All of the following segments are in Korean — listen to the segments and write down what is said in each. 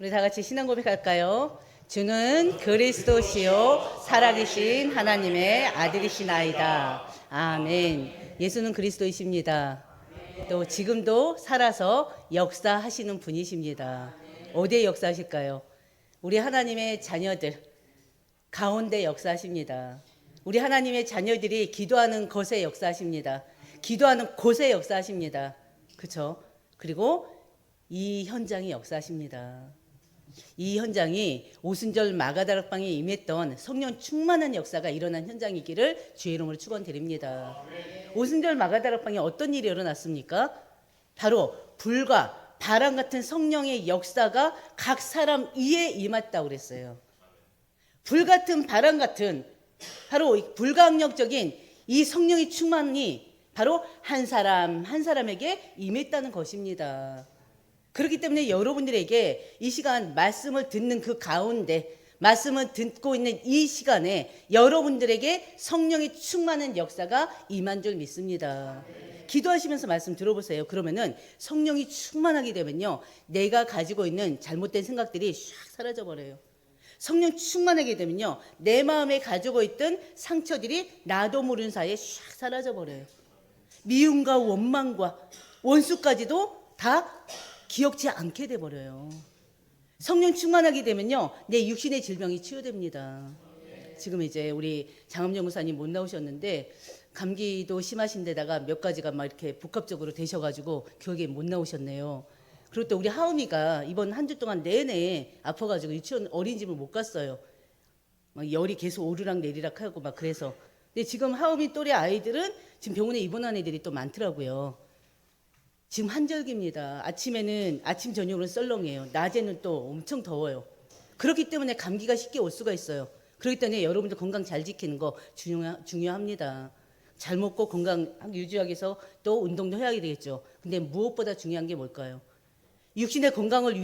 우리 다 같이 신앙 고백할까요? 주는 그리스도시요 살아계신 하나님의 아들이시나이다. 아멘. 예수는 그리스도이십니다. 또 지금도 살아서 역사하시는 분이십니다. 어디에 역사하실까요? 우리 하나님의 자녀들 가운데 역사하십니다. 우리 하나님의 자녀들이 기도하는 것에 역사하십니다. 기도하는 곳에 역사하십니다. 그렇죠? 그리고 이 현장이 역사하십니다. 이 현장이 오순절 마가다락방에 임했던 성령 충만한 역사가 일어난 현장이기를 주의 이름으로 축원드립니다. 오순절 마가다락방에 어떤 일이 일어났습니까? 바로 불과 바람 같은 성령의 역사가 각 사람 위에 임했다고 그랬어요. 불 같은 바람 같은 바로 불가항력적인 이 성령의 충만이 바로 한 사람 한 사람에게 임했다는 것입니다. 그렇기 때문에 여러분들에게 이 시간 말씀을 듣는 그 가운데 말씀을 듣고 있는 이 시간에 여러분들에게 성령의 충만한 역사가 임한 줄 믿습니다. 기도하시면서 말씀 들어보세요. 그러면은 성령이 충만하게 되면요, 내가 가지고 있는 잘못된 생각들이 샥 사라져 버려요. 성령 충만하게 되면요, 내 마음에 가지고 있던 상처들이 나도 모르는 사이에 샥 사라져 버려요. 미움과 원망과 원수까지도 다 기억지 않게 돼버려요. 성령 충만하게 되면요, 내 육신의 질병이 치유됩니다. 지금 이제 우리 장엄정 목사님 못 나오셨는데 감기도 심하신 데다가 몇 가지가 막 이렇게 복합적으로 되셔가지고 교육에 못 나오셨네요. 그리고 또 우리 하은이가 이번 한 주 동안 내내 아파가지고 유치원 어린이집을 못 갔어요. 막 열이 계속 오르락 내리락 하고 막 그래서. 근데 지금 하은이 또래 아이들은 지금 병원에 입원한 애들이 또 많더라고요. 지금 한절기입니다. 아침에는 아침 저녁으로 썰렁해요. 낮에는 또 엄청 더워요. 그렇기 때문에 감기가 쉽게 올 수가 있어요. 그렇기 때문에 여러분들 건강 잘 지키는 거 중요합니다. 잘 먹고 건강 유지하기 위해서 또 운동도 해야 되겠죠. 근데 무엇보다 중요한 게 뭘까요? 육신의 건강을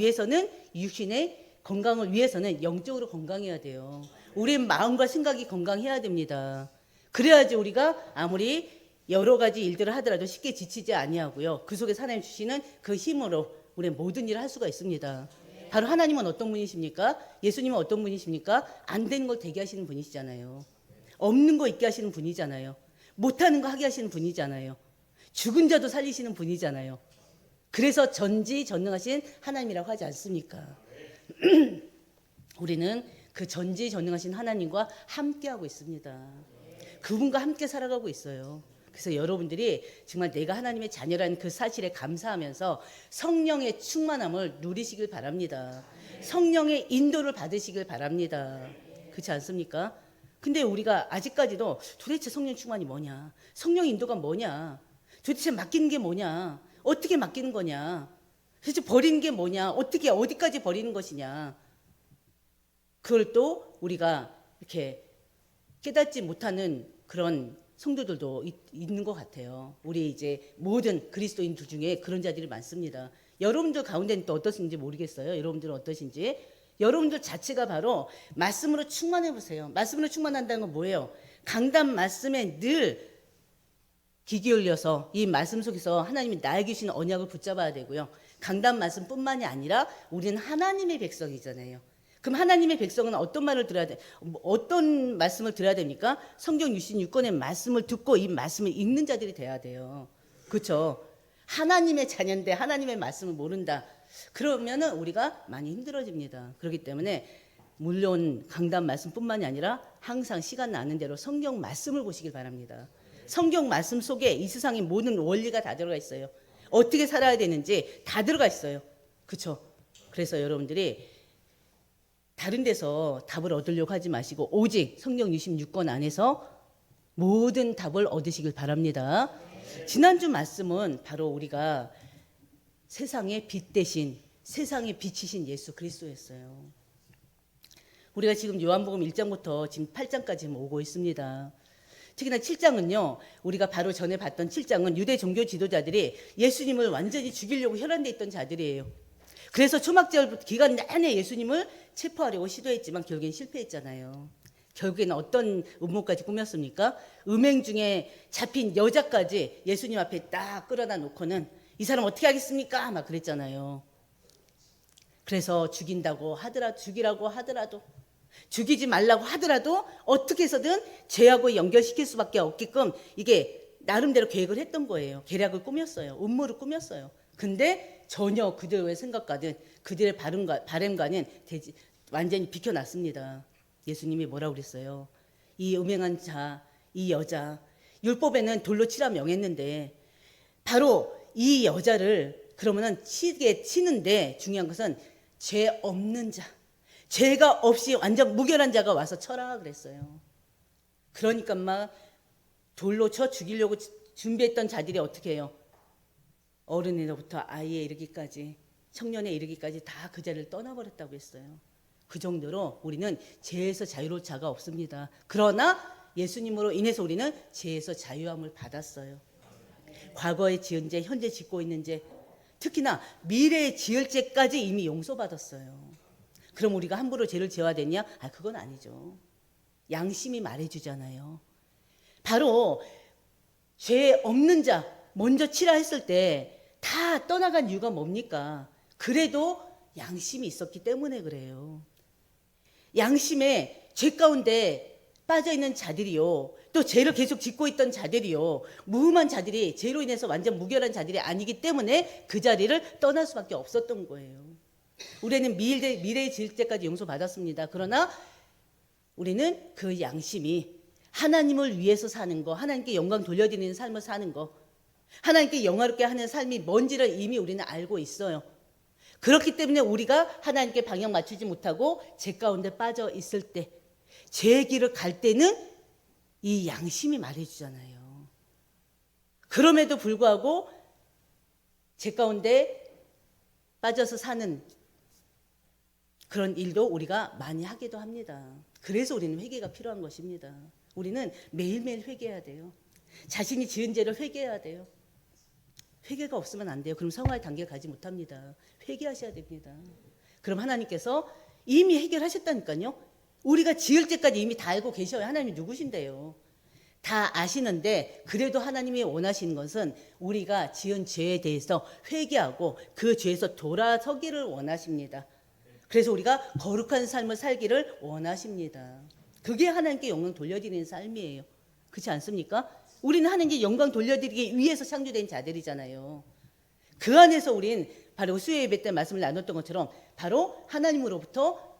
위해서는 영적으로 건강해야 돼요. 우리 마음과 생각이 건강해야 됩니다. 그래야지 우리가 아무리 여러 가지 일들을 하더라도 쉽게 지치지 아니하고요. 그 속에 하나님 주시는 그 힘으로 우리 모든 일을 할 수가 있습니다. 바로 하나님은 어떤 분이십니까? 예수님은 어떤 분이십니까? 안 되는 걸 되게 하시는 분이시잖아요. 없는 거 있게 하시는 분이잖아요. 못하는 거 하게 하시는 분이잖아요. 죽은 자도 살리시는 분이잖아요. 그래서 전지전능하신 하나님이라고 하지 않습니까? 우리는 그 전지전능하신 하나님과 함께하고 있습니다. 그분과 함께 살아가고 있어요. 그래서 여러분들이 정말 내가 하나님의 자녀라는 그 사실에 감사하면서 성령의 충만함을 누리시길 바랍니다. 성령의 인도를 받으시길 바랍니다. 그렇지 않습니까? 근데 우리가 아직까지도 도대체 성령 충만이 뭐냐? 성령 인도가 뭐냐? 도대체 맡기는 게 뭐냐? 어떻게 맡기는 거냐? 도대체 버리는 게 뭐냐? 어떻게 어디까지 버리는 것이냐? 그걸 또 우리가 이렇게 깨닫지 못하는 그런 성도들도 있는 것 같아요. 우리 이제 모든 그리스도인들 중에 그런 자들이 많습니다. 여러분들 가운데는 또 어떠신지 모르겠어요. 여러분들은 어떠신지. 여러분들 자체가 바로 말씀으로 충만해 보세요. 말씀으로 충만한다는 건 뭐예요? 강단 말씀에 늘 귀 기울여서 이 말씀 속에서 하나님이 나에게 주신 언약을 붙잡아야 되고요. 강단 말씀뿐만이 아니라 우리는 하나님의 백성이잖아요. 그럼 하나님의 백성은 어떤 말을 들어야 돼? 어떤 말씀을 들어야 됩니까? 성경 66권의 말씀을 듣고 이 말씀을 읽는 자들이 돼야 돼요. 그렇죠? 하나님의 자녀인데 하나님의 말씀을 모른다. 그러면은 우리가 많이 힘들어집니다. 그렇기 때문에 물론 강단 말씀뿐만이 아니라 항상 시간 나는 대로 성경 말씀을 보시길 바랍니다. 성경 말씀 속에 이 세상의 모든 원리가 다 들어가 있어요. 어떻게 살아야 되는지 다 들어가 있어요. 그렇죠? 그래서 여러분들이 다른 데서 답을 얻으려고 하지 마시고 오직 성경 66권 안에서 모든 답을 얻으시길 바랍니다. 지난주 말씀은 바로 우리가 세상의 빛 대신 세상의 빛이신 예수 그리스도였어요. 우리가 지금 요한복음 1장부터 지금 8장까지 오고 있습니다. 특히나 7장은요, 우리가 바로 전에 봤던 7장은 유대 종교 지도자들이 예수님을 완전히 죽이려고 혈안돼 있던 자들이에요. 그래서 초막절 기간 내내 예수님을 체포하려고 시도했지만 결국엔 실패했잖아요. 결국에는 어떤 음모까지 꾸몄습니까? 음행 중에 잡힌 여자까지 예수님 앞에 딱 끌어다 놓고는 이 사람 어떻게 하겠습니까? 막 그랬잖아요. 그래서 죽이라고 하더라도 죽이지 말라고 하더라도 어떻게 해서든 죄하고 연결시킬 수밖에 없게끔 이게 나름대로 계획을 했던 거예요. 계략을 꾸몄어요. 음모를 꾸몄어요. 근데 전혀 그들의 생각과는 그들의 바램과는 완전히 비켜났습니다. 예수님이 뭐라고 그랬어요? 이 음행한 자, 이 여자, 율법에는 돌로 치라 명했는데 바로 이 여자를 그러면은 치는데 중요한 것은 죄 없는 자, 죄가 없이 완전 무결한 자가 와서 쳐라 그랬어요. 그러니까 막 돌로 쳐 죽이려고 준비했던 자들이 어떻게 해요? 어른으로부터 아이에 이르기까지, 청년에 이르기까지 다 그 자리를 떠나버렸다고 했어요. 그 정도로 우리는 죄에서 자유로울 자가 없습니다. 그러나 예수님으로 인해서 우리는 죄에서 자유함을 받았어요. 과거에 지은 죄, 현재 짓고 있는 죄, 특히나 미래에 지을 죄까지 이미 용서받았어요. 그럼 우리가 함부로 죄를 지어야 되냐? 그건 아니죠. 양심이 말해주잖아요. 바로 죄 없는 자 먼저 치라 했을 때 다 떠나간 이유가 뭡니까? 그래도 양심이 있었기 때문에 그래요. 양심에 죄 가운데 빠져있는 자들이요, 또 죄를 계속 짓고 있던 자들이요, 무흠한 자들이 죄로 인해서 완전 무결한 자들이 아니기 때문에 그 자리를 떠날 수밖에 없었던 거예요. 우리는 미래에 지을 때까지 용서받았습니다. 그러나 우리는 그 양심이 하나님을 위해서 사는 거, 하나님께 영광 돌려드리는 삶을 사는 거, 하나님께 영화롭게 하는 삶이 뭔지를 이미 우리는 알고 있어요. 그렇기 때문에 우리가 하나님께 방향 맞추지 못하고 죄 가운데 빠져 있을 때, 죄의 길을 갈 때는 이 양심이 말해주잖아요. 그럼에도 불구하고 죄 가운데 빠져서 사는 그런 일도 우리가 많이 하기도 합니다. 그래서 우리는 회개가 필요한 것입니다. 우리는 매일매일 회개해야 돼요. 자신이 지은 죄를 회개해야 돼요. 회개가 없으면 안 돼요. 그럼 성화의 단계에 가지 못합니다. 회개하셔야 됩니다. 그럼 하나님께서 이미 해결하셨다니까요. 우리가 지을 죄까지 이미 다 알고 계셔요. 하나님이 누구신데요. 다 아시는데 그래도 하나님이 원하시는 것은 우리가 지은 죄에 대해서 회개하고 그 죄에서 돌아서기를 원하십니다. 그래서 우리가 거룩한 삶을 살기를 원하십니다. 그게 하나님께 영광 돌려드리는 삶이에요. 그렇지 않습니까? 우리는 하나님께 영광 돌려드리기 위해서 창조된 자들이잖아요. 그 안에서 우린 바로 수요 예배 때 말씀을 나눴던 것처럼 바로 하나님으로부터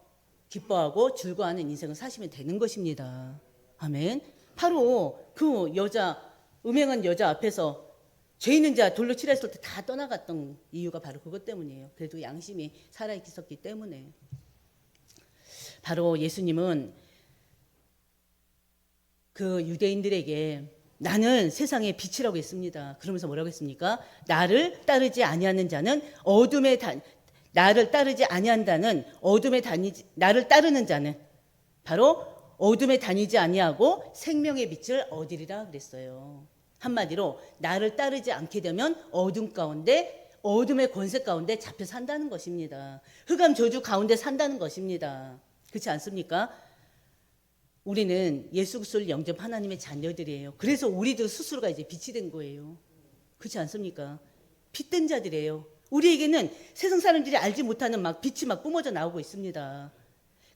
기뻐하고 즐거워하는 인생을 사시면 되는 것입니다. 아멘. 바로 그 여자, 음행한 여자 앞에서 죄 있는 자 돌로 치라 했을 때 다 떠나갔던 이유가 바로 그것 때문이에요. 그래도 양심이 살아있었기 때문에. 바로 예수님은 그 유대인들에게 나는 세상의 빛이라고 했습니다. 그러면서 뭐라고 했습니까? 나를 따르지 아니하는 자는 나를 따르지 아니한다는 나를 따르는 자는 바로 어둠에 다니지 아니하고 생명의 빛을 얻으리라 그랬어요. 한마디로 나를 따르지 않게 되면 어둠 가운데, 어둠의 권세 가운데 잡혀 산다는 것입니다. 흑암 저주 가운데 산다는 것입니다. 그렇지 않습니까? 우리는 예수 그리스도를 영접 하나님의 자녀들이에요. 그래서 우리도 스스로가 이제 빛이 된 거예요. 그렇지 않습니까? 빛된 자들이에요. 우리에게는 세상 사람들이 알지 못하는 빛이 뿜어져 나오고 있습니다.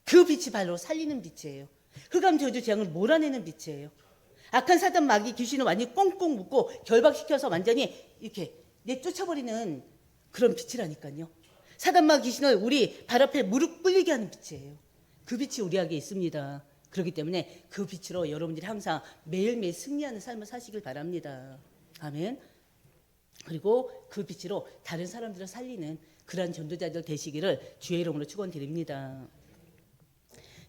그 빛이 바로 살리는 빛이에요. 흑암 저주 재앙을 몰아내는 빛이에요. 악한 사단 마귀 귀신을 완전히 꽁꽁 묶고 결박시켜서 완전히 이렇게 내쫓아버리는 그런 빛이라니까요. 사단 마귀 귀신을 우리 발 앞에 무릎 꿇리게 하는 빛이에요. 그 빛이 우리에게 있습니다. 그렇기 때문에 그 빛으로 여러분들이 항상 매일매일 승리하는 삶을 사시길 바랍니다. 아멘. 그리고 그 빛으로 다른 사람들을 살리는 그러한 전도자들 되시기를 주의 이름으로 축원드립니다.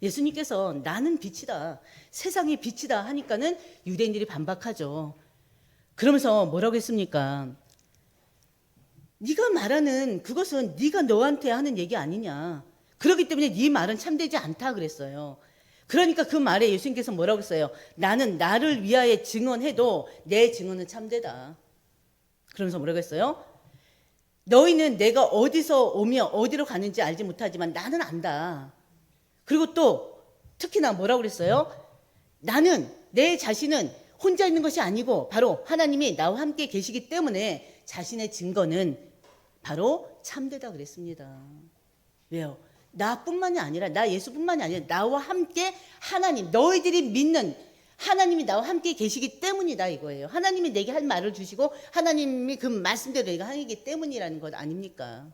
예수님께서 나는 빛이다, 세상의 빛이다 하니까는 유대인들이 반박하죠. 그러면서 뭐라고 했습니까? 네가 말하는 그것은 네가 너한테 하는 얘기 아니냐. 그렇기 때문에 네 말은 참되지 않다 그랬어요. 그러니까 그 말에 예수님께서 뭐라고 했어요? 나는 나를 위하여 증언해도 내 증언은 참되다. 그러면서 뭐라고 했어요? 너희는 내가 어디서 오며 어디로 가는지 알지 못하지만 나는 안다. 그리고 또 특히나 뭐라고 그랬어요? 나는 내 자신은 혼자 있는 것이 아니고 바로 하나님이 나와 함께 계시기 때문에 자신의 증거는 바로 참되다 그랬습니다. 왜요? 나뿐만이 아니라, 나 예수뿐만이 아니라 나와 함께 하나님, 너희들이 믿는 하나님이 나와 함께 계시기 때문이다 이거예요. 하나님이 내게 할 말을 주시고 하나님이 그 말씀대로 내가 하기 때문이라는 것 아닙니까?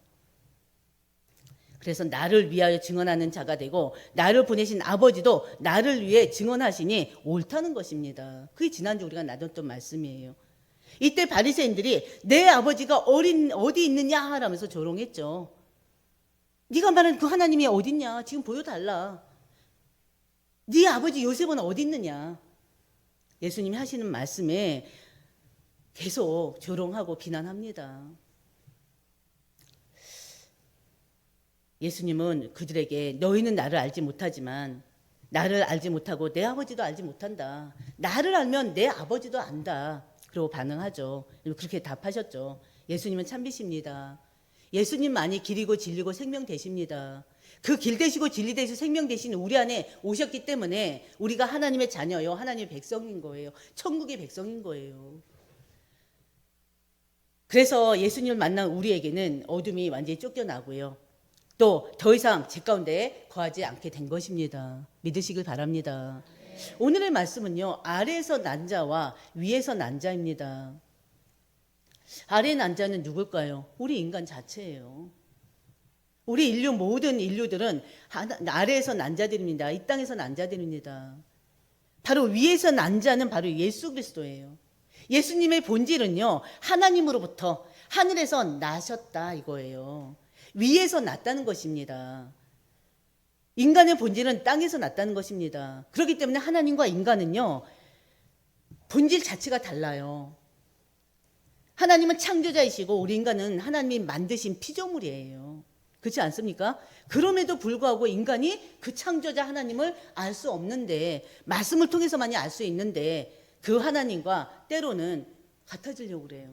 그래서 나를 위하여 증언하는 자가 되고 나를 보내신 아버지도 나를 위해 증언하시니 옳다는 것입니다. 그게 지난주 우리가 나눴던 말씀이에요. 이때 바리새인들이 내 아버지가 어디 있느냐 하면서 조롱했죠. 네가 말하는 그 하나님이 어디 있냐? 지금 보여달라. 네 아버지 요셉은 어디 있느냐? 예수님이 하시는 말씀에 계속 조롱하고 비난합니다. 예수님은 그들에게 너희는 나를 알지 못하지만 나를 알지 못하고 내 아버지도 알지 못한다. 나를 알면 내 아버지도 안다. 그리고 반응하죠. 그렇게 답하셨죠. 예수님은 참비십니다. 예수님만이 길이고 진리고 생명 되십니다. 그 길 되시고 진리 되시고 생명 되신 우리 안에 오셨기 때문에 우리가 하나님의 자녀요, 하나님의 백성인 거예요. 천국의 백성인 거예요. 그래서 예수님을 만난 우리에게는 어둠이 완전히 쫓겨나고요. 또 더 이상 제 가운데 거하지 않게 된 것입니다. 믿으시길 바랍니다. 오늘의 말씀은요, 아래에서 난 자와 위에서 난 자입니다. 아래에 난 자는 누굴까요? 우리 인간 자체예요. 우리 인류 모든 인류들은 아래에서 난 자들입니다. 이 땅에서 난 자들입니다. 바로 위에서 난 자는 바로 예수 그리스도예요. 예수님의 본질은요, 하나님으로부터 하늘에서 나셨다 이거예요. 위에서 났다는 것입니다. 인간의 본질은 땅에서 났다는 것입니다. 그렇기 때문에 하나님과 인간은요, 본질 자체가 달라요. 하나님은 창조자이시고 우리 인간은 하나님이 만드신 피조물이에요. 그렇지 않습니까? 그럼에도 불구하고 인간이 그 창조자 하나님을 알 수 없는데, 말씀을 통해서만이 알 수 있는데 그 하나님과 때로는 같아지려고 그래요.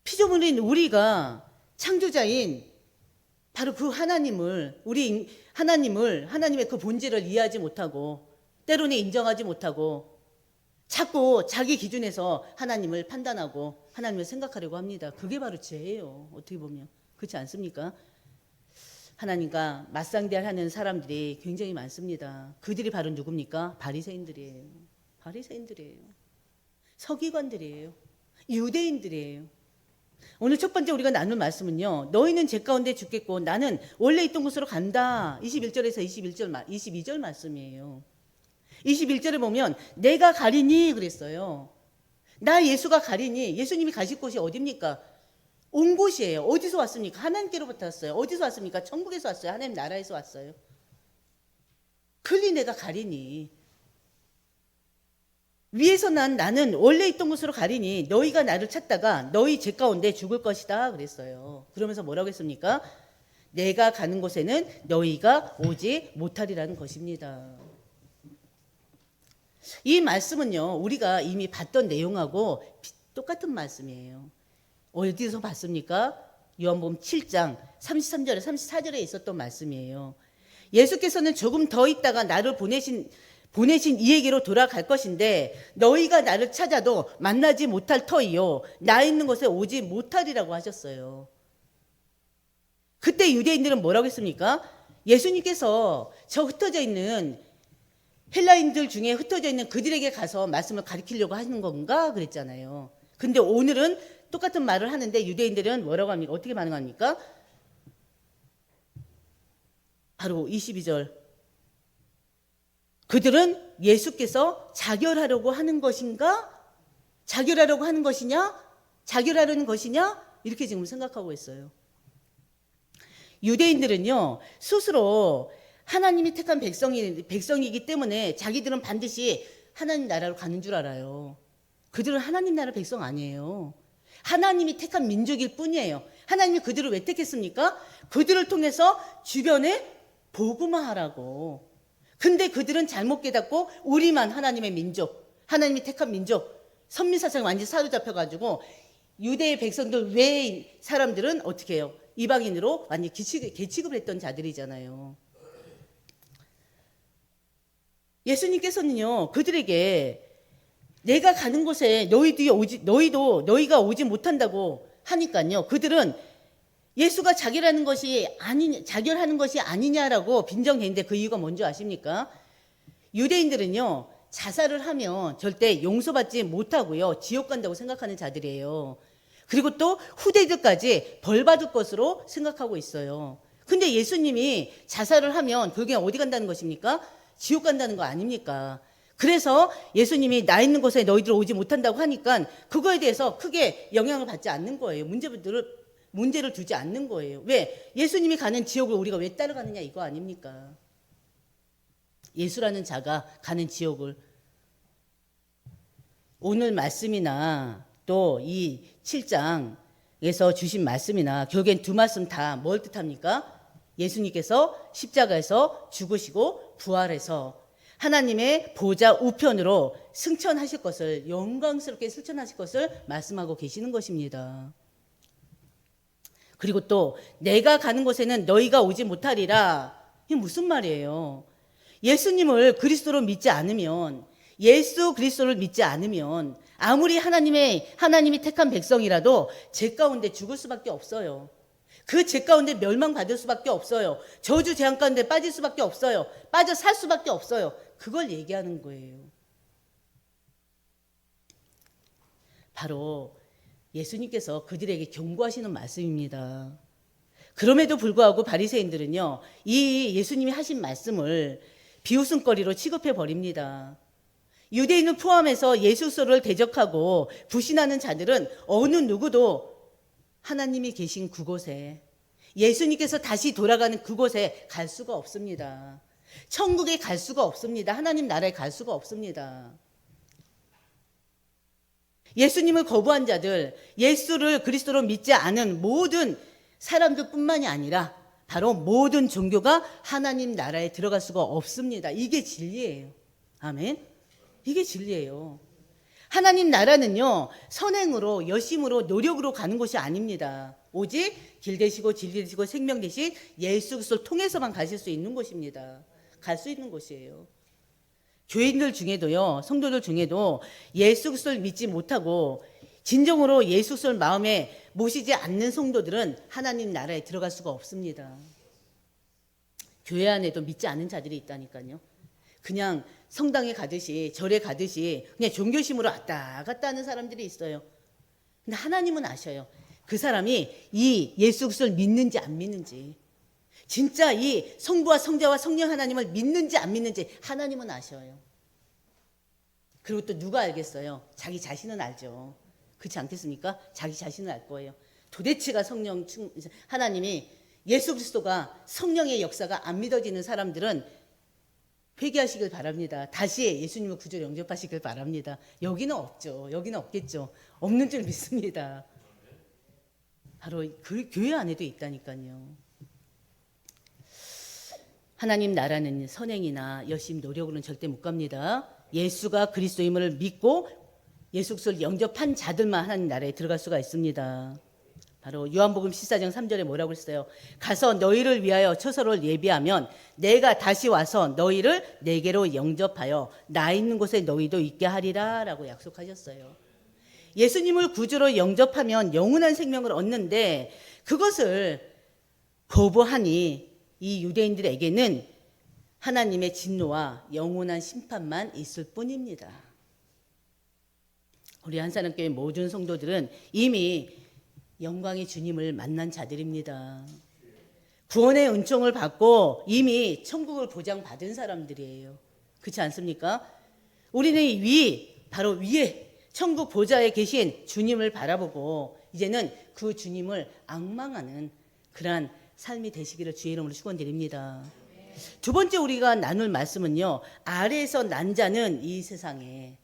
피조물인 우리가 창조자인 바로 그 하나님을, 하나님의 그 본질을 이해하지 못하고 때로는 인정하지 못하고 자꾸 자기 기준에서 하나님을 판단하고 하나님을 생각하려고 합니다. 그게 바로 죄예요. 어떻게 보면. 그렇지 않습니까? 하나님과 맞상대하는 사람들이 굉장히 많습니다. 그들이 바로 누굽니까? 바리새인들이에요. 바리새인들이에요. 서기관들이에요. 유대인들이에요. 오늘 첫 번째 우리가 나눌 말씀은요, 너희는 제 가운데 죽겠고 나는 원래 있던 곳으로 간다. 21절에서 22절 말씀이에요. 21절에 보면 내가 가리니 그랬어요. 나 예수가 가리니, 예수님이 가실 곳이 어디입니까? 온 곳이에요. 어디서 왔습니까? 하나님께로부터 왔어요. 어디서 왔습니까? 천국에서 왔어요. 하나님 나라에서 왔어요. 그리 내가 가리니, 위에서 나는 원래 있던 곳으로 가리니 너희가 나를 찾다가 너희 제 가운데 죽을 것이다 그랬어요. 그러면서 뭐라고 했습니까? 내가 가는 곳에는 너희가 오지 못하리라는 것입니다. 이 말씀은요, 우리가 이미 봤던 내용하고 똑같은 말씀이에요. 어디서 봤습니까? 요한복음 7장 33절에 34절에 있었던 말씀이에요. 예수께서는 조금 더 있다가 나를 보내신 이에게로 돌아갈 것인데 너희가 나를 찾아도 만나지 못할 터이요 나 있는 곳에 오지 못하리라고 하셨어요. 그때 유대인들은 뭐라고 했습니까? 예수님께서 저 흩어져 있는 헬라인들 중에 흩어져 있는 그들에게 가서 말씀을 가르치려고 하는 건가 그랬잖아요. 근데 오늘은 똑같은 말을 하는데 유대인들은 뭐라고 합니까? 어떻게 반응합니까? 바로 22절. 그들은 예수께서 자결하려고 하는 것인가? 자결하려고 하는 것이냐? 자결하려는 것이냐? 이렇게 지금 생각하고 있어요. 유대인들은요, 스스로 하나님이 택한 백성이기 때문에 자기들은 반드시 하나님 나라로 가는 줄 알아요. 그들은 하나님 나라 백성 아니에요. 하나님이 택한 민족일 뿐이에요. 하나님이 그들을 왜 택했습니까? 그들을 통해서 주변에 복음화하라고. 근데 그들은 잘못 깨닫고 우리만 하나님의 민족, 하나님이 택한 민족, 선민사상에 완전히 사로잡혀가지고 유대의 백성들 외의 사람들은 어떻게 해요? 이방인으로 완전히 개취급을 했던 자들이잖아요. 예수님께서는요, 그들에게 내가 가는 곳에 너희가 오지 못한다고 하니까요, 그들은 예수가 자결하는 것이 아니냐라고 빈정했는데 그 이유가 뭔지 아십니까? 유대인들은요, 자살을 하면 절대 용서받지 못하고요, 지옥 간다고 생각하는 자들이에요. 그리고 또 후대들까지 벌 받을 것으로 생각하고 있어요. 근데 예수님이 자살을 하면 결국엔 어디 간다는 것입니까? 지옥 간다는 거 아닙니까? 그래서 예수님이 나 있는 곳에 너희들 오지 못한다고 하니까 그거에 대해서 크게 영향을 받지 않는 거예요. 문제를 두지 않는 거예요. 왜? 예수님이 가는 지옥을 우리가 왜 따라가느냐 이거 아닙니까? 예수라는 자가 가는 지옥을. 오늘 말씀이나 또 이 7장에서 주신 말씀이나 결국엔 두 말씀 다 뭘 뜻합니까? 예수님께서 십자가에서 죽으시고 부활해서 하나님의 보좌 우편으로 승천하실 것을, 영광스럽게 승천하실 것을 말씀하고 계시는 것입니다. 그리고 또 내가 가는 곳에는 너희가 오지 못하리라. 이게 무슨 말이에요? 예수님을 그리스도로 믿지 않으면, 예수 그리스도를 믿지 않으면 아무리 하나님이 택한 백성이라도 죄 가운데 죽을 수밖에 없어요. 그 죄 가운데 멸망받을 수밖에 없어요. 저주 재앙 가운데 빠질 수밖에 없어요. 빠져 살 수밖에 없어요. 그걸 얘기하는 거예요. 바로 예수님께서 그들에게 경고하시는 말씀입니다. 그럼에도 불구하고 바리새인들은요, 이 예수님이 하신 말씀을 비웃음거리로 취급해 버립니다. 유대인을 포함해서 예수를 대적하고 부신하는 자들은 어느 누구도 하나님이 계신 그곳에, 예수님께서 다시 돌아가는 그곳에 갈 수가 없습니다. 천국에 갈 수가 없습니다. 하나님 나라에 갈 수가 없습니다. 예수님을 거부한 자들, 예수를 그리스도로 믿지 않은 모든 사람들뿐만이 아니라 바로 모든 종교가 하나님 나라에 들어갈 수가 없습니다. 이게 진리예요. 아멘. 이게 진리예요. 하나님 나라는요, 선행으로, 열심으로, 노력으로 가는 곳이 아닙니다. 오직 길 되시고 진리 되시고 생명 되신 예수 그리스도를 통해서만 가실 수 있는 곳입니다. 갈 수 있는 곳이에요. 교인들 중에도요, 성도들 중에도 예수 그리스도를 믿지 못하고 진정으로 예수 그리스도를 마음에 모시지 않는 성도들은 하나님 나라에 들어갈 수가 없습니다. 교회 안에도 믿지 않는 자들이 있다니까요. 그냥 성당에 가듯이, 절에 가듯이 그냥 종교심으로 왔다 갔다 하는 사람들이 있어요. 근데 하나님은 아셔요. 그 사람이 이 예수 그리스도를 믿는지 안 믿는지, 진짜 이 성부와 성자와 성령 하나님을 믿는지 안 믿는지 하나님은 아셔요. 그리고 또 누가 알겠어요? 자기 자신은 알죠. 그렇지 않겠습니까? 자기 자신은 알 거예요. 도대체가 하나님이, 예수 그리스도가 성령의 역사가 안 믿어지는 사람들은 회개하시길 바랍니다. 다시 예수님을 구주로 영접하시길 바랍니다. 여기는 없죠. 여기는 없겠죠. 없는 줄 믿습니다. 바로 그 교회 안에도 있다니까요. 하나님 나라는 선행이나 열심 노력으로는 절대 못 갑니다. 예수가 그리스도임을 믿고 예수 그리스도를 영접한 자들만 하나님 나라에 들어갈 수가 있습니다. 바로 요한복음 14장 3절에 뭐라고 했어요? 가서 너희를 위하여 처소를 예비하면 내가 다시 와서 너희를 내게로 영접하여 나 있는 곳에 너희도 있게 하리라 라고 약속하셨어요. 예수님을 구주로 영접하면 영원한 생명을 얻는데 그것을 거부하니 이 유대인들에게는 하나님의 진노와 영원한 심판만 있을 뿐입니다. 우리 한사람교회 모든 성도들은 이미 영광의 주님을 만난 자들입니다. 구원의 은총을 받고 이미 천국을 보장받은 사람들이에요. 그렇지 않습니까? 우리는 바로 위에 천국 보좌에 계신 주님을 바라보고 이제는 그 주님을 앙망하는 그러한 삶이 되시기를 주의 이름으로 축원드립니다. 두 번째 우리가 나눌 말씀은요, 아래에서 난 자는 이 세상에,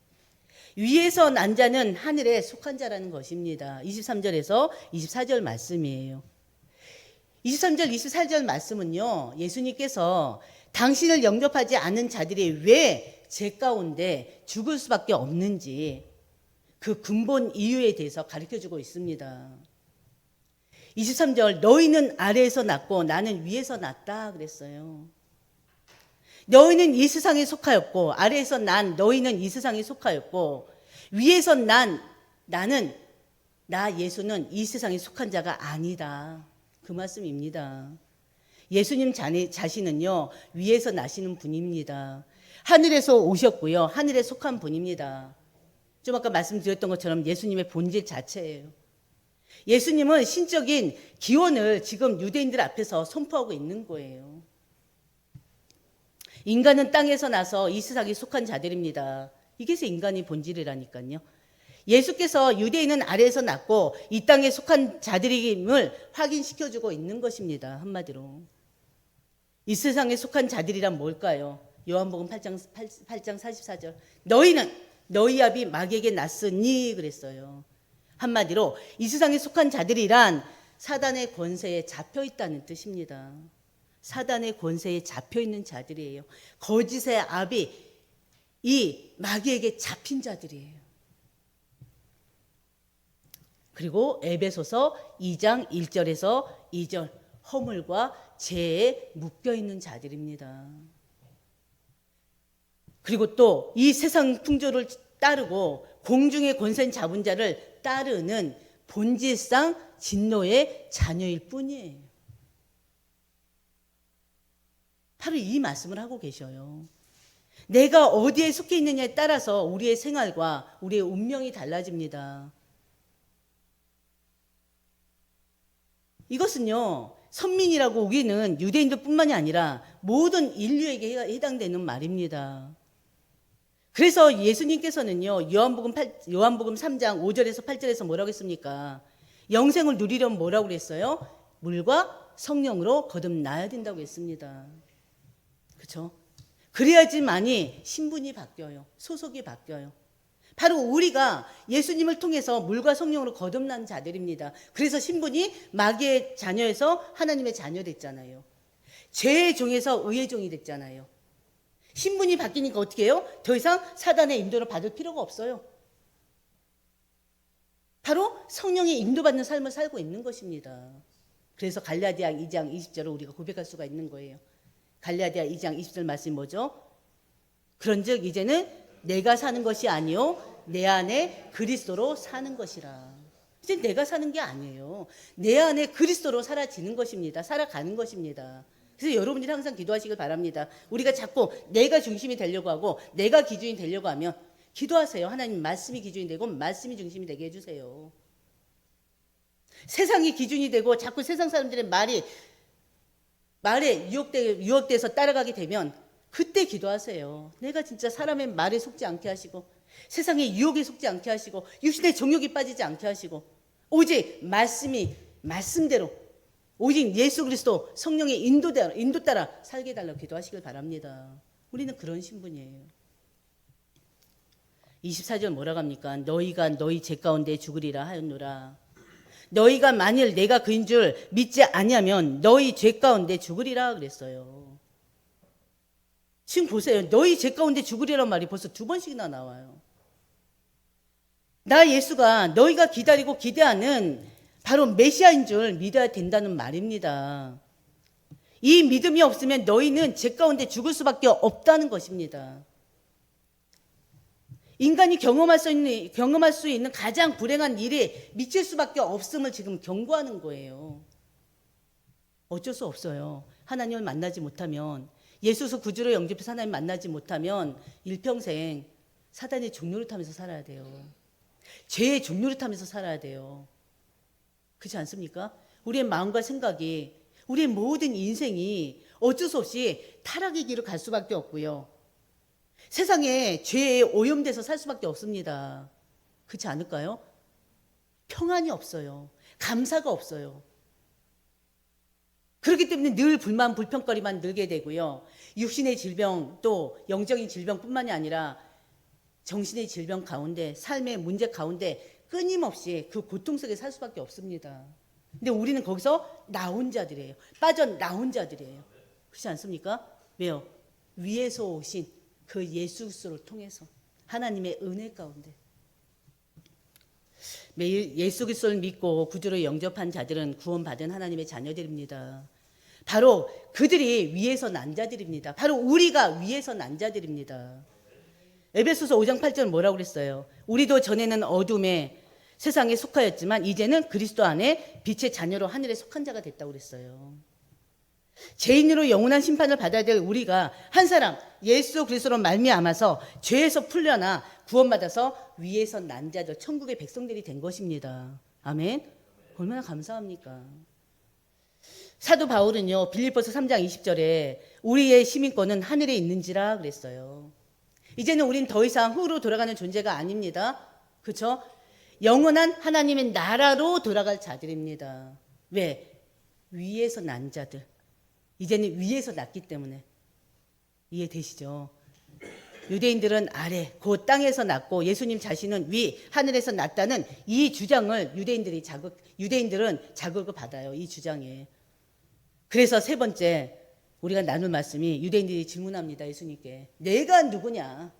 위에서 난 자는 하늘에 속한 자라는 것입니다. 23절에서 24절 말씀이에요. 23절, 24절 말씀은요, 예수님께서 당신을 영접하지 않은 자들이 왜 죄 가운데 죽을 수밖에 없는지 그 근본 이유에 대해서 가르쳐주고 있습니다. 23절, 너희는 아래에서 났고 나는 위에서 났다 그랬어요. 너희는 이 세상에 속하였고, 아래에서 난 너희는 이 세상에 속하였고, 위에서 나 예수는 이 세상에 속한 자가 아니다. 그 말씀입니다. 예수님 자신은요, 위에서 나시는 분입니다. 하늘에서 오셨고요, 하늘에 속한 분입니다. 좀 아까 말씀드렸던 것처럼 예수님의 본질 자체예요. 예수님은 신적인 기원을 지금 유대인들 앞에서 선포하고 있는 거예요. 인간은 땅에서 나서 이 세상에 속한 자들입니다. 이게 인간의 본질이라니까요. 예수께서 유대인은 아래에서 났고 이 땅에 속한 자들임을 확인시켜주고 있는 것입니다. 한마디로. 이 세상에 속한 자들이란 뭘까요? 요한복음 8장 44절. 너희는 너희 아비 마귀에게 났으니 그랬어요. 한마디로 이 세상에 속한 자들이란 사단의 권세에 잡혀 있다는 뜻입니다. 사단의 권세에 잡혀 있는 자들이에요. 거짓의 아비, 이 마귀에게 잡힌 자들이에요. 그리고 에베소서 2장 1절에서 2절, 허물과 죄에 묶여 있는 자들입니다. 그리고 또 이 세상 풍조를 따르고 공중의 권세 잡은 자를 따르는 본질상 진노의 자녀일 뿐이에요. 바로 이 말씀을 하고 계셔요. 내가 어디에 속해 있느냐에 따라서 우리의 생활과 우리의 운명이 달라집니다. 이것은요, 선민이라고 우기는 유대인들 뿐만이 아니라 모든 인류에게 해당되는 말입니다. 그래서 예수님께서는요, 요한복음 3장 5절에서 8절에서 뭐라고 했습니까? 영생을 누리려면 뭐라고 그랬어요? 물과 성령으로 거듭나야 된다고 했습니다. 그렇죠? 그래야지만이 신분이 바뀌어요. 소속이 바뀌어요. 바로 우리가 예수님을 통해서 물과 성령으로 거듭난 자들입니다. 그래서 신분이 마귀의 자녀에서 하나님의 자녀 됐잖아요. 죄의 종에서 의의 종이 됐잖아요. 신분이 바뀌니까 어떻게 해요? 더 이상 사단의 인도를 받을 필요가 없어요. 바로 성령의 인도받는 삶을 살고 있는 것입니다. 그래서 갈라디아 2장 20절을 우리가 고백할 수가 있는 거예요. 갈라디아 2장 20절 말씀이 뭐죠? 그런즉 이제는 내가 사는 것이 아니요 내 안에 그리스도로 사는 것이라. 이제 내가 사는 게 아니에요. 내 안에 그리스도로 사라지는 것입니다. 살아가는 것입니다. 그래서 여러분들이 항상 기도하시길 바랍니다. 우리가 자꾸 내가 중심이 되려고 하고 내가 기준이 되려고 하면 기도하세요. 하나님 말씀이 기준이 되고 말씀이 중심이 되게 해주세요. 세상이 기준이 되고 자꾸 세상 사람들의 말에 유혹돼서 따라가게 되면 그때 기도하세요. 내가 진짜 사람의 말에 속지 않게 하시고 세상의 유혹에 속지 않게 하시고 육신의 정욕이 빠지지 않게 하시고 오직 말씀대로 오직 예수 그리스도 성령의 인도 따라 살게 해달라고 기도하시길 바랍니다. 우리는 그런 신분이에요. 24절 뭐라고 합니까? 너희가 너희 죄 가운데 죽으리라 하였노라. 너희가 만일 내가 그인 줄 믿지 아니하면 너희 죄 가운데 죽으리라 그랬어요. 지금 보세요. 너희 죄 가운데 죽으리란 말이 벌써 2번씩이나 나와요. 나 예수가 너희가 기다리고 기대하는 바로 메시아인 줄 믿어야 된다는 말입니다. 이 믿음이 없으면 너희는 죄 가운데 죽을 수밖에 없다는 것입니다. 인간이 경험할 수 있는 가장 불행한 일에 미칠 수밖에 없음을 지금 경고하는 거예요. 어쩔 수 없어요. 하나님을 만나지 못하면, 예수서 구주로 영접해서 하나님 만나지 못하면 일평생 사단의 종노릇 하면서 살아야 돼요. 죄의 종노릇 하면서 살아야 돼요. 그렇지 않습니까? 우리의 마음과 생각이, 우리의 모든 인생이 어쩔 수 없이 타락의 길을 갈 수밖에 없고요. 세상에 죄에 오염돼서 살 수밖에 없습니다. 그렇지 않을까요? 평안이 없어요. 감사가 없어요. 그렇기 때문에 늘 불만, 불평거리만 늘게 되고요. 육신의 질병, 또 영적인 질병뿐만이 아니라 정신의 질병 가운데, 삶의 문제 가운데 끊임없이 그 고통 속에 살 수밖에 없습니다. 근데 우리는 거기서 나온 자들이에요. 빠져나온 자들이에요. 그렇지 않습니까? 왜요? 위에서 오신 그 예수 그리스도를 통해서 하나님의 은혜 가운데 매일 예수 그리스도를 믿고 구주로 영접한 자들은 구원받은 하나님의 자녀들입니다. 바로 그들이 위에서 난 자들입니다. 바로 우리가 위에서 난 자들입니다. 에베소서 5장 8절 뭐라고 그랬어요? 우리도 전에는 어둠에 세상에 속하였지만 이제는 그리스도 안에 빛의 자녀로 하늘에 속한 자가 됐다고 그랬어요. 죄인으로 영원한 심판을 받아야 될 우리가 한 사람 예수 그리스도로 말미암아서 죄에서 풀려나 구원받아서 위에서 난 자들 천국의 백성들이 된 것입니다. 아멘. 얼마나 감사합니까? 사도 바울은요 빌립보서 3장 20절에 우리의 시민권은 하늘에 있는지라 그랬어요. 이제는 우린 더 이상 흙으로 돌아가는 존재가 아닙니다. 그렇죠? 영원한 하나님의 나라로 돌아갈 자들입니다. 왜? 위에서 난 자들. 이제는 위에서 났기 때문에. 이해되시죠? 유대인들은 아래, 곧 땅에서 났고 예수님 자신은 위, 하늘에서 났다는 이 주장을 유대인들은 자극을 받아요. 이 주장에. 그래서 세 번째 우리가 나눌 말씀이 유대인들이 질문합니다. 예수님께. 내가 누구냐?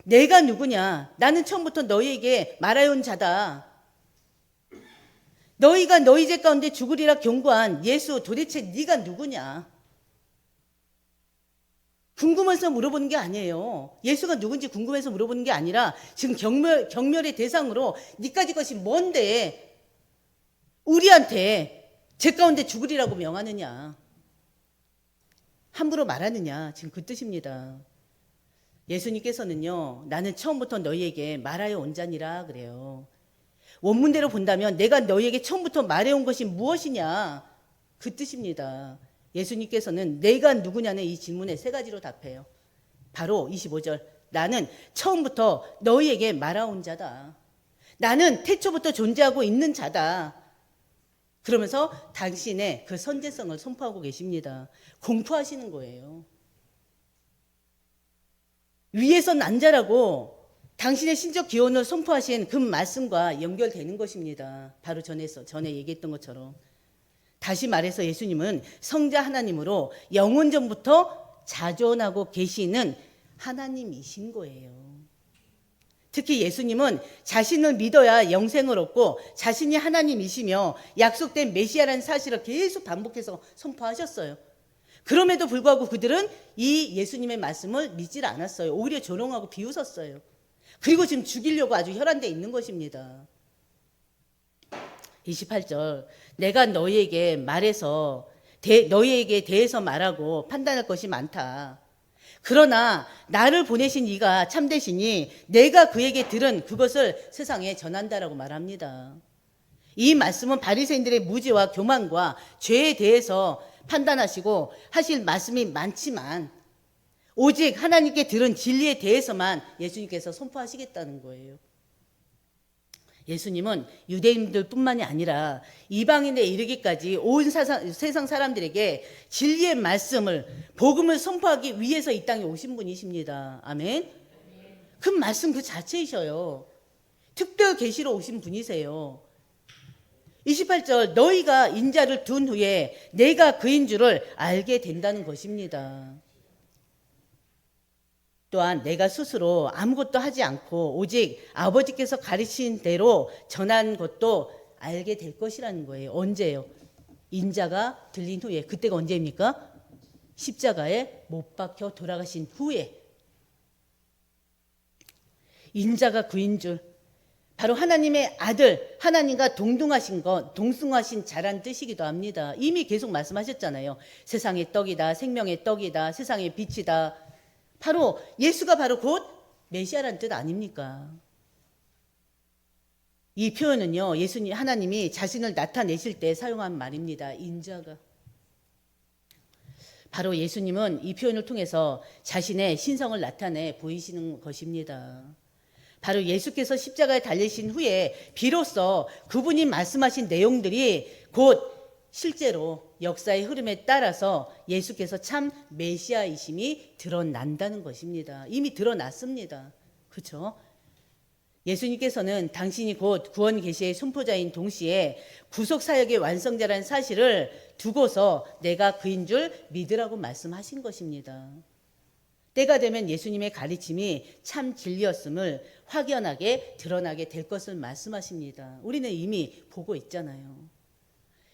내가 누구냐? 나는 처음부터 너희에게 말하여온 자다. 너희가 너희 죄 가운데 죽으리라 경고한 예수 도대체 네가 누구냐? 궁금해서 물어보는 게 아니에요. 예수가 누군지 궁금해서 물어보는 게 아니라 지금 경멸의 대상으로 네까지 것이 뭔데 우리한테 죄 가운데 죽으리라고 명하느냐? 함부로 말하느냐? 지금 그 뜻입니다. 예수님께서는요, 나는 처음부터 너희에게 말하여 온 자니라 그래요. 원문대로 본다면 내가 너희에게 처음부터 말해온 것이 무엇이냐? 그 뜻입니다. 예수님께서는 내가 누구냐는 이 질문에 세 가지로 답해요. 바로 25절. 나는 처음부터 너희에게 말하온 자다. 나는 태초부터 존재하고 있는 자다. 그러면서 당신의 그 선제성을 선포하고 계십니다. 공포하시는 거예요. 위에서 난 자라고 당신의 신적 기원을 선포하신 그 말씀과 연결되는 것입니다. 바로 전에 얘기했던 것처럼. 다시 말해서 예수님은 성자 하나님으로 영원전부터 자존하고 계시는 하나님이신 거예요. 특히 예수님은 자신을 믿어야 영생을 얻고 자신이 하나님이시며 약속된 메시아라는 사실을 계속 반복해서 선포하셨어요. 그럼에도 불구하고 그들은 이 예수님의 말씀을 믿질 않았어요. 오히려 조롱하고 비웃었어요. 그리고 지금 죽이려고 아주 혈안돼 있는 것입니다. 28절. 내가 너희에게 대해서 말하고 판단할 것이 많다. 그러나 나를 보내신 이가 참되시니 내가 그에게 들은 그것을 세상에 전한다라고 말합니다. 이 말씀은 바리새인들의 무지와 교만과 죄에 대해서 판단하시고 하실 말씀이 많지만 오직 하나님께 들은 진리에 대해서만 예수님께서 선포하시겠다는 거예요. 예수님은 유대인들뿐만이 아니라 이방인에 이르기까지 온 세상 사람들에게 진리의 말씀을 복음을 선포하기 위해서 이 땅에 오신 분이십니다. 아멘. 그 말씀 그 자체이셔요. 특별 계시로 오신 분이세요. 28절. 너희가 인자를 둔 후에 내가 그인 줄을 알게 된다는 것입니다. 또한 내가 스스로 아무것도 하지 않고 오직 아버지께서 가르친 대로 전한 것도 알게 될 것이라는 거예요. 언제예요? 인자가 들린 후에. 그때가 언제입니까? 십자가에 못 박혀 돌아가신 후에. 인자가 그인 줄. 바로 하나님의 아들, 하나님과 동등하신 자란 뜻이기도 합니다. 이미 계속 말씀하셨잖아요. 세상의 떡이다, 생명의 떡이다, 세상의 빛이다. 바로 예수가 바로 곧 메시아라는 뜻 아닙니까? 이 표현은요, 하나님이 자신을 나타내실 때 사용한 말입니다. 인자가. 바로 예수님은 이 표현을 통해서 자신의 신성을 나타내 보이시는 것입니다. 바로 예수께서 십자가에 달리신 후에 비로소 그분이 말씀하신 내용들이 곧 실제로 역사의 흐름에 따라서 예수께서 참 메시아이심이 드러난다는 것입니다. 이미 드러났습니다. 그렇죠? 예수님께서는 당신이 곧 구원 계시의 선포자인 동시에 구속 사역의 완성자라는 사실을 두고서 내가 그인 줄 믿으라고 말씀하신 것입니다. 때가 되면 예수님의 가르침이 참 진리였음을 확연하게 드러나게 될 것을 말씀하십니다. 우리는 이미 보고 있잖아요.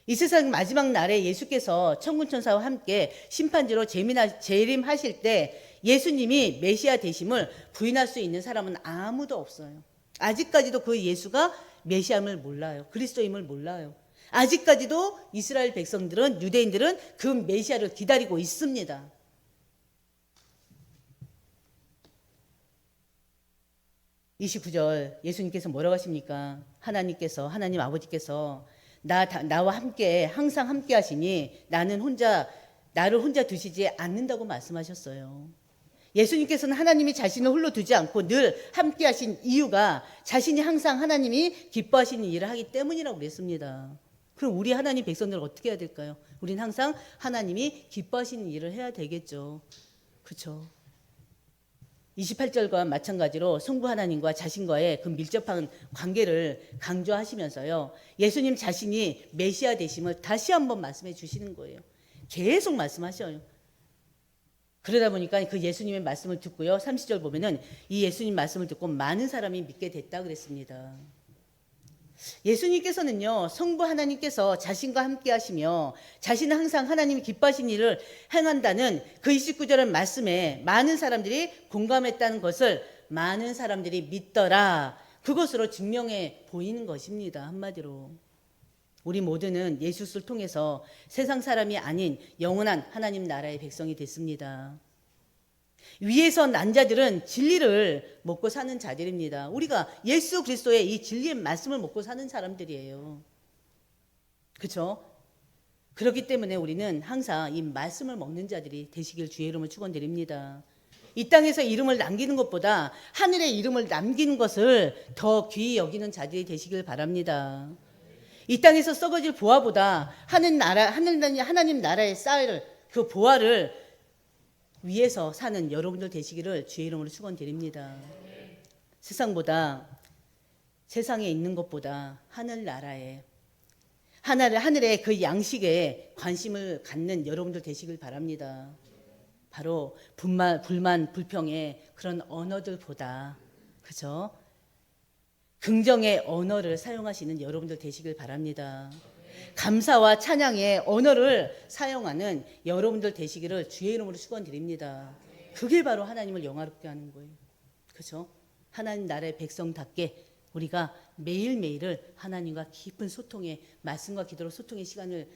이 세상 마지막 날에 예수께서 천군천사와 함께 심판지로 재림하실 때 예수님이 메시아 되심을 부인할 수 있는 사람은 아무도 없어요. 아직까지도 그 예수가 메시아임을 몰라요. 그리스도임을 몰라요. 아직까지도 이스라엘 백성들은, 유대인들은 그 메시아를 기다리고 있습니다. (29절) 예수님께서 뭐라고 하십니까? 하나님 아버지께서 나와 함께 항상 함께 하시니 나를 혼자 두시지 않는다고 말씀하셨어요. 예수님께서는 하나님이 자신을 홀로 두지 않고 늘 함께 하신 이유가 자신이 항상 하나님이 기뻐하시는 일을 하기 때문이라고 그랬습니다. 그럼 우리 하나님 백성들은 어떻게 해야 될까요? 우리는 항상 하나님이 기뻐하시는 일을 해야 되겠죠. 그렇죠? 28절과 마찬가지로 성부 하나님과 자신과의 그 밀접한 관계를 강조하시면서요, 예수님 자신이 메시아 되심을 다시 한번 말씀해 주시는 거예요. 계속 말씀하셔요. 그러다 보니까 그 예수님의 말씀을 듣고요, 30절 보면은 이 예수님 말씀을 듣고 많은 사람이 믿게 됐다 그랬습니다. 예수님께서는요, 성부 하나님께서 자신과 함께 하시며 자신은 항상 하나님이 기뻐하신 일을 행한다는 그 29절의 말씀에 많은 사람들이 공감했다는 것을 많은 사람들이 믿더라, 그것으로 증명해 보이는 것입니다. 한마디로 우리 모두는 예수를 통해서 세상 사람이 아닌 영원한 하나님 나라의 백성이 됐습니다. 위에서 난 자들은 진리를 먹고 사는 자들입니다. 우리가 예수 그리스도의 이 진리의 말씀을 먹고 사는 사람들이에요. 그렇죠? 그렇기 때문에 우리는 항상 이 말씀을 먹는 자들이 되시길 주의 이름으로 축원드립니다. 이 땅에서 이름을 남기는 것보다 하늘의 이름을 남기는 것을 더 귀히 여기는 자들이 되시길 바랍니다. 이 땅에서 썩어질 보화보다 하나님 나라의 쌀을, 그 보화를 위에서 사는 여러분들 되시기를 주의 이름으로 축원드립니다. 세상에 있는 것보다 하늘의 그 양식에 관심을 갖는 여러분들 되시길 바랍니다. 바로 불만, 불평의 그런 언어들보다, 그죠? 긍정의 언어를 사용하시는 여러분들 되시길 바랍니다. 감사와 찬양의 언어를 사용하는 여러분들 되시기를 주의 이름으로 축원드립니다. 그게 바로 하나님을 영화롭게 하는 거예요. 그렇죠? 하나님 나라의 백성답게 우리가 매일매일을 하나님과 깊은 소통의, 말씀과 기도로 소통의 시간을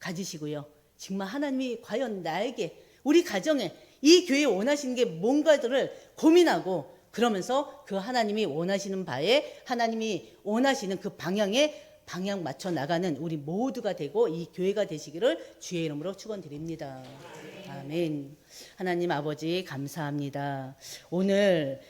가지시고요, 정말 하나님이 과연 나에게, 우리 가정에, 이 교회에 원하시는 게 뭔가들을 고민하고, 그러면서 그 하나님이 원하시는 바에, 하나님이 원하시는 그 방향 맞춰 나가는 우리 모두가 되고 이 교회가 되시기를 주의 이름으로 축원드립니다. 아멘. 하나님 아버지 감사합니다. 오늘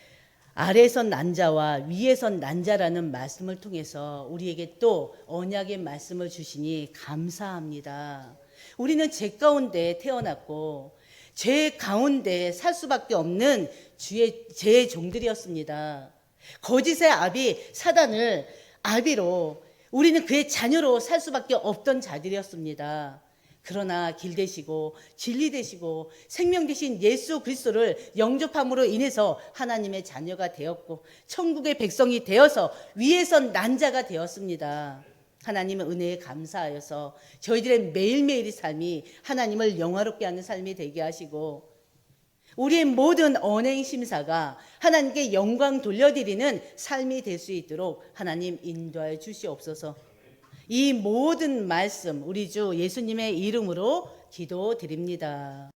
아래선 난 자와 위에선 난 자라는 말씀을 통해서 우리에게 또 언약의 말씀을 주시니 감사합니다. 우리는 죄 가운데 태어났고 죄 가운데 살 수밖에 없는 죄의 종들이었습니다. 거짓의 아비 사단을 아비로 우리는 그의 자녀로 살 수밖에 없던 자들이었습니다. 그러나 길 되시고 진리 되시고 생명 되신 예수 그리스도를 영접함으로 인해서 하나님의 자녀가 되었고 천국의 백성이 되어서 위에선 난 자가 되었습니다. 하나님의 은혜에 감사하여서 저희들의 매일매일의 삶이 하나님을 영화롭게 하는 삶이 되게 하시고, 우리의 모든 언행 심사가 하나님께 영광 돌려드리는 삶이 될 수 있도록 하나님 인도하여 주시옵소서. 이 모든 말씀 우리 주 예수님의 이름으로 기도드립니다.